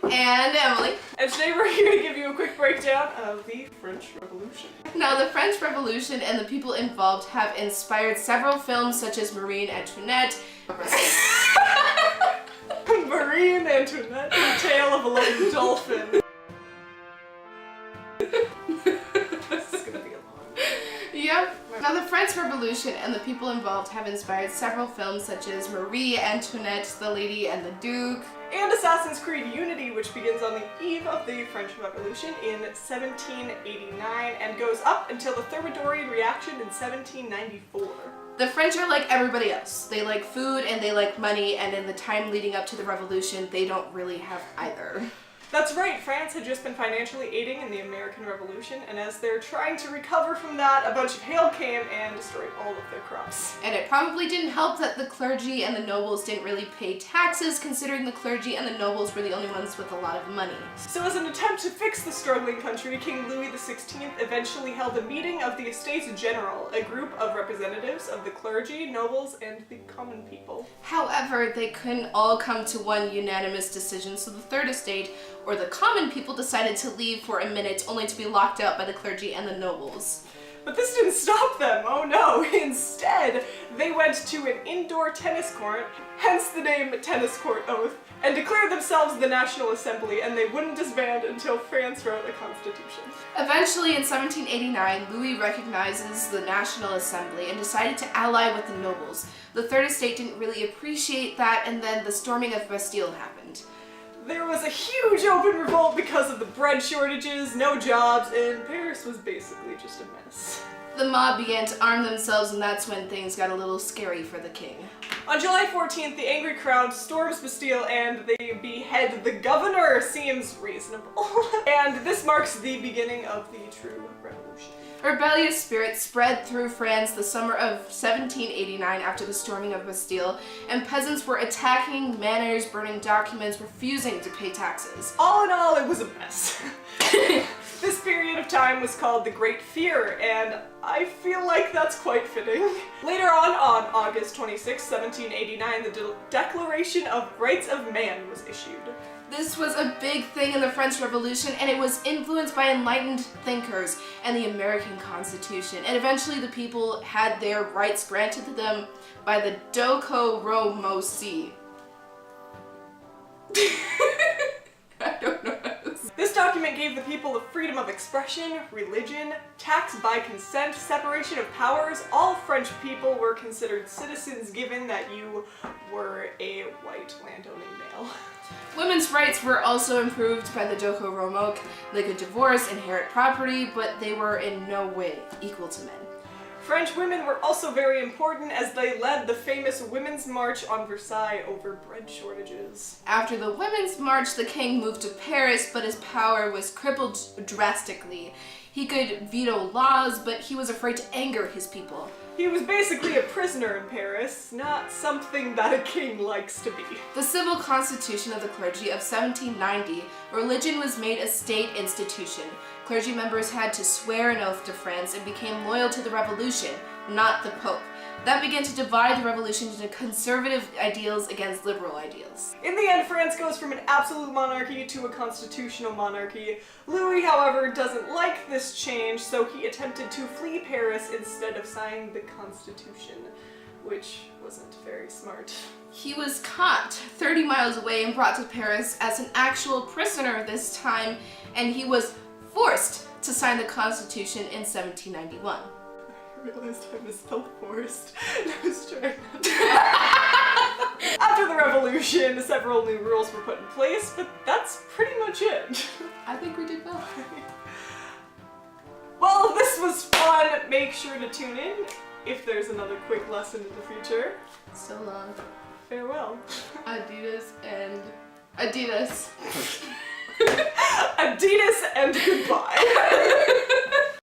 Caitlin. And Emily. And today we're here to give you a quick breakdown of the French Revolution. Now, the French Revolution and the people involved have inspired several films such as Marie Antoinette. Marie and Antoinette, the tale of a loving dolphin. This is gonna be a long. Yep. Now, the French Revolution and the people involved have inspired several films such as Marie Antoinette, The Lady and the Duke, and Assassin's Creed Unity, which begins on the eve of the French Revolution in 1789 and goes up until the Thermidorian reaction in 1794. The French are like everybody else. They like food and they like money, and in the time leading up to the revolution, they don't really have either. That's right, France had just been financially aiding in the American Revolution, and as they're trying to recover from that, a bunch of hail came and destroyed all of their crops. And it probably didn't help that the clergy and the nobles didn't really pay taxes, considering the clergy and the nobles were the only ones with a lot of money. So as an attempt to fix the struggling country, King Louis XVI eventually held a meeting of the Estates General, a group of representatives of the clergy, nobles, and the common people. However, they couldn't all come to one unanimous decision, so the Third Estate, or the common people, decided to leave for a minute, only to be locked out by the clergy and the nobles. But this didn't stop them, oh no! Instead, they went to an indoor tennis court, hence the name Tennis Court Oath, and declared themselves the National Assembly, and they wouldn't disband until France wrote a constitution. Eventually, in 1789, Louis recognizes the National Assembly and decided to ally with the nobles. The Third Estate didn't really appreciate that, and then the storming of Bastille happened. There was a huge open revolt because of the bread shortages, no jobs, and Paris was basically just a mess. The mob began to arm themselves, and that's when things got a little scary for the king. On July 14th, the angry crowd storms Bastille and they behead the governor. Seems reasonable. And this marks the beginning of the true revolution. Rebellious spirit spread through France the summer of 1789 after the storming of Bastille, and peasants were attacking manors, burning documents, refusing to pay taxes. All in all, it was a mess. This period of time was called the Great Fear, and I feel like that's quite fitting. Later on August 26, 1789, the Declaration of Rights of Man was issued. This was a big thing in the French Revolution, and it was influenced by enlightened thinkers and the American Constitution. And eventually the people had their rights granted to them by the Docoromosi. I don't know how to say. This document gave the people the freedom of expression, religion, tax by consent, separation of powers. All French people were considered citizens given that you were a white landowning male. Women's rights were also improved by the Docoromoc. They could divorce, inherit property, but they were in no way equal to men. French women were also very important as they led the famous Women's March on Versailles over bread shortages. After the Women's March, the king moved to Paris, but his power was crippled drastically. He could veto laws, but he was afraid to anger his people. He was basically a prisoner in Paris, not something that a king likes to be. The Civil Constitution of the Clergy of 1790, religion was made a state institution. Clergy members had to swear an oath to France and became loyal to the revolution, not the Pope. That began to divide the revolution into conservative ideals against liberal ideals. In the end, France goes from an absolute monarchy to a constitutional monarchy. Louis, however, doesn't like this change, so he attempted to flee Paris instead of signing the Constitution, which wasn't very smart. He was caught 30 miles away and brought to Paris as an actual prisoner this time, and he was forced to sign the Constitution in 1791. I realized I misspelled forced. I was trying not to. After the revolution, several new rules were put in place, but that's pretty much it. I think we did well. Well, this was fun. Make sure to tune in if there's another quick lesson in the future. So long. Farewell. Adidas and Adidas. Adidas and goodbye.